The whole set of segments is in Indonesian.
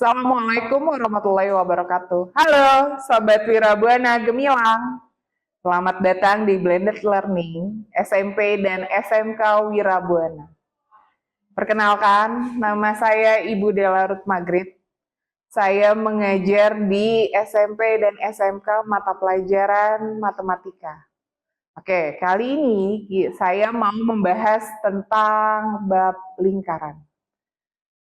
Assalamualaikum warahmatullahi wabarakatuh. Halo, Sobat Wirabuana Gemilang. Selamat datang di Blended Learning SMP dan SMK Wirabuana. Perkenalkan, nama saya Ibu Dela Ruth Magrid. Saya mengajar di SMP dan SMK mata pelajaran matematika. Oke, kali ini saya mau membahas tentang bab lingkaran.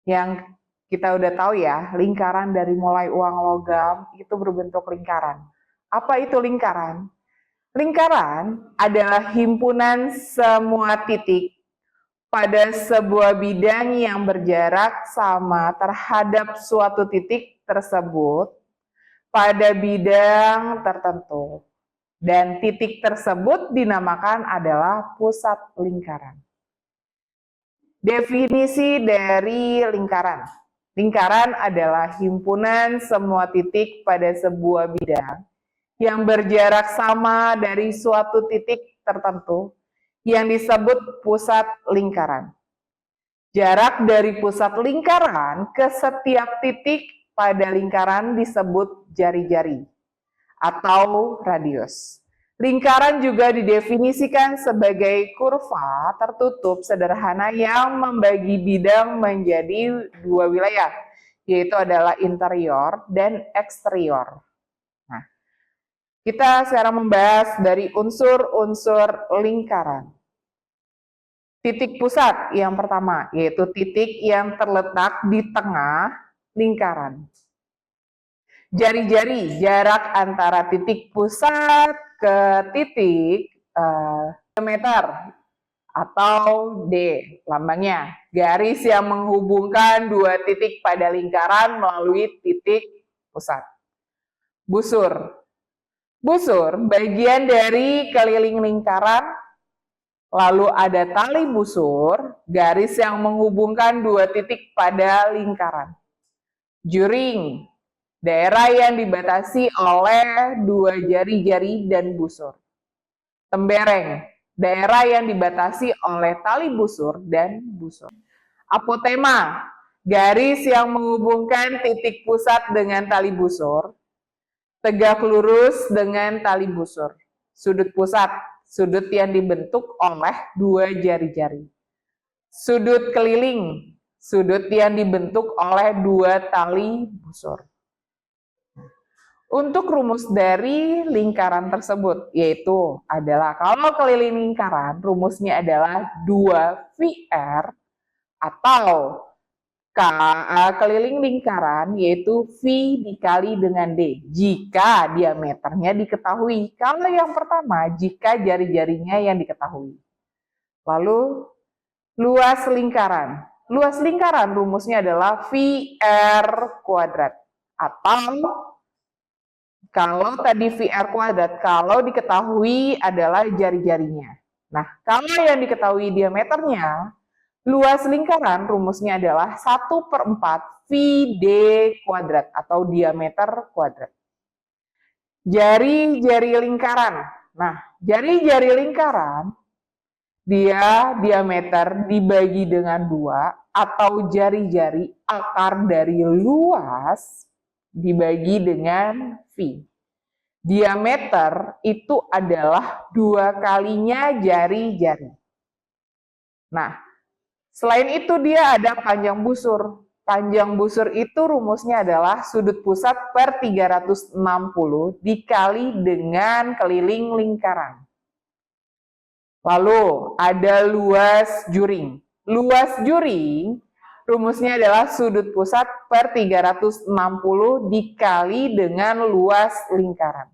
Yang kita udah tahu ya, lingkaran dari mulai uang logam itu berbentuk lingkaran. Apa itu lingkaran? Lingkaran adalah himpunan semua titik pada sebuah bidang yang berjarak sama terhadap suatu titik tersebut pada bidang tertentu. Dan titik tersebut dinamakan adalah pusat lingkaran. Definisi dari lingkaran. Lingkaran adalah himpunan semua titik pada sebuah bidang yang berjarak sama dari suatu titik tertentu yang disebut pusat lingkaran. Jarak dari pusat lingkaran ke setiap titik pada lingkaran disebut jari-jari atau radius. Lingkaran juga didefinisikan sebagai kurva tertutup sederhana yang membagi bidang menjadi dua wilayah, yaitu adalah interior dan eksterior. Nah, kita sekarang membahas dari unsur-unsur lingkaran. Titik pusat yang pertama, yaitu titik yang terletak di tengah lingkaran. Jari-jari, jarak antara titik pusat ke titik diameter atau D, lambangnya. Garis yang menghubungkan dua titik pada lingkaran melalui titik pusat. Busur. Busur, bagian dari keliling lingkaran, lalu ada tali busur, garis yang menghubungkan dua titik pada lingkaran. Juring, daerah yang dibatasi oleh dua jari-jari dan busur. Tembereng, daerah yang dibatasi oleh tali busur dan busur. Apotema, garis yang menghubungkan titik pusat dengan tali busur. Tegak lurus dengan tali busur. Sudut pusat, sudut yang dibentuk oleh dua jari-jari. Sudut keliling, sudut yang dibentuk oleh dua tali busur. Untuk rumus dari lingkaran tersebut, yaitu adalah kalau keliling lingkaran, rumusnya adalah 2VR atau keliling lingkaran, yaitu V dikali dengan D, jika diameternya diketahui. Kalau yang pertama, jika jari-jarinya yang diketahui. Lalu, luas lingkaran. Luas lingkaran rumusnya adalah VR kuadrat atau kalau tadi VR kuadrat, kalau diketahui adalah jari-jarinya. Nah, kalau yang diketahui diameternya, luas lingkaran rumusnya adalah 1/4 VD kuadrat atau diameter kuadrat. Jari-jari lingkaran. Nah, jari-jari lingkaran, dia diameter dibagi dengan 2 atau jari-jari akar dari luas dibagi dengan V. Diameter itu adalah 2 kalinya jari-jari. Nah, selain itu dia ada panjang busur. Panjang busur itu rumusnya adalah sudut pusat per 360 dikali dengan keliling lingkaran. Lalu ada luas juring. Luas juring rumusnya adalah sudut pusat per 360 dikali dengan luas lingkaran.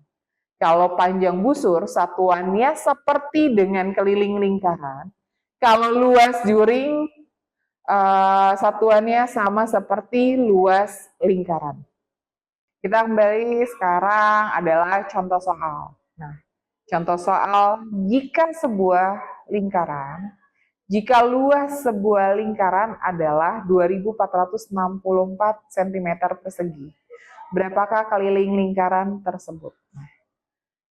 Kalau panjang busur, satuannya seperti dengan keliling lingkaran. Kalau luas juring, satuannya sama seperti luas lingkaran. Kita kembali sekarang adalah contoh soal. Nah, contoh soal, jika luas sebuah lingkaran adalah 2464 cm persegi. Berapakah keliling lingkaran tersebut?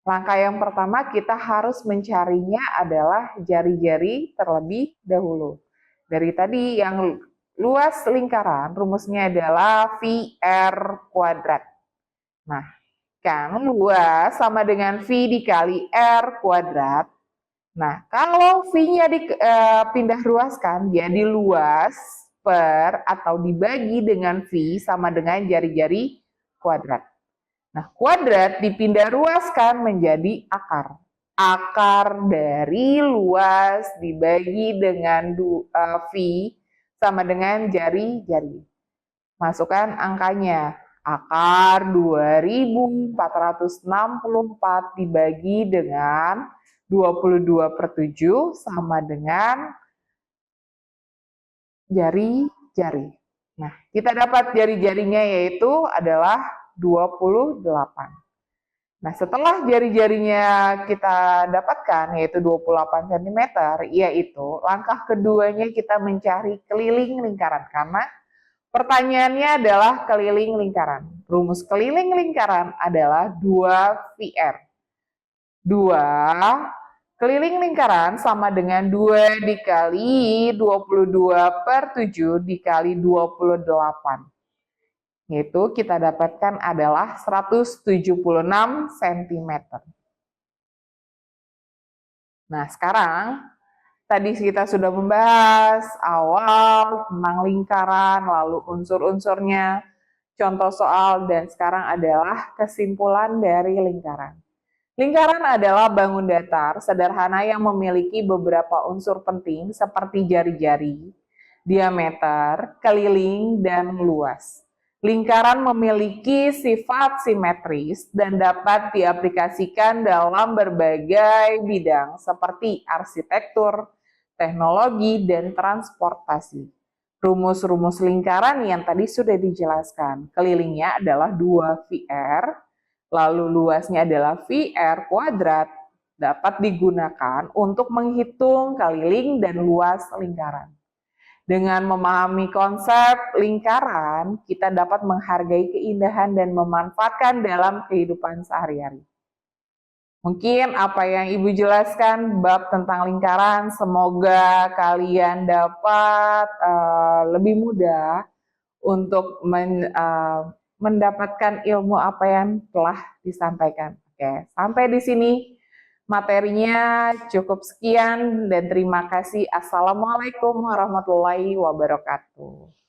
Langkah yang pertama kita harus mencarinya adalah jari-jari terlebih dahulu. Dari tadi yang luas lingkaran rumusnya adalah VR kuadrat. Nah, kan luas sama dengan V dikali R kuadrat. Nah, kalau V-nya dipindah ruaskan jadi luas per atau dibagi dengan V sama dengan jari-jari kuadrat. Nah, kuadrat dipindah ruaskan menjadi akar. Akar dari luas dibagi dengan V sama dengan jari-jari. Masukkan angkanya. Akar 2464 dibagi dengan 22/7 sama dengan jari-jari. Nah, kita dapat jari-jarinya yaitu adalah 28. Nah, setelah jari-jarinya kita dapatkan yaitu 28 cm, yaitu langkah keduanya kita mencari keliling lingkaran karena pertanyaannya adalah keliling lingkaran. Rumus keliling lingkaran adalah 2VR. 2 keliling lingkaran sama dengan 2 dikali 22/7 dikali 28. Yaitu kita dapatkan adalah 176 cm. Nah, sekarang tadi kita sudah membahas awal tentang lingkaran, lalu unsur-unsurnya, contoh soal, dan sekarang adalah kesimpulan dari lingkaran. Lingkaran adalah bangun datar sederhana yang memiliki beberapa unsur penting seperti jari-jari, diameter, keliling, dan luas. Lingkaran memiliki sifat simetris dan dapat diaplikasikan dalam berbagai bidang seperti arsitektur, teknologi, dan transportasi. Rumus-rumus lingkaran yang tadi sudah dijelaskan. Kelilingnya adalah 2VR, lalu luasnya adalah VR kuadrat, dapat digunakan untuk menghitung keliling dan luas lingkaran. Dengan memahami konsep lingkaran, kita dapat menghargai keindahan dan memanfaatkan dalam kehidupan sehari-hari. Mungkin apa yang Ibu jelaskan bab tentang lingkaran, semoga kalian dapat lebih mudah untuk mendapatkan ilmu apa yang telah disampaikan. Oke, sampai di sini materinya, cukup sekian dan terima kasih. Assalamualaikum warahmatullahi wabarakatuh.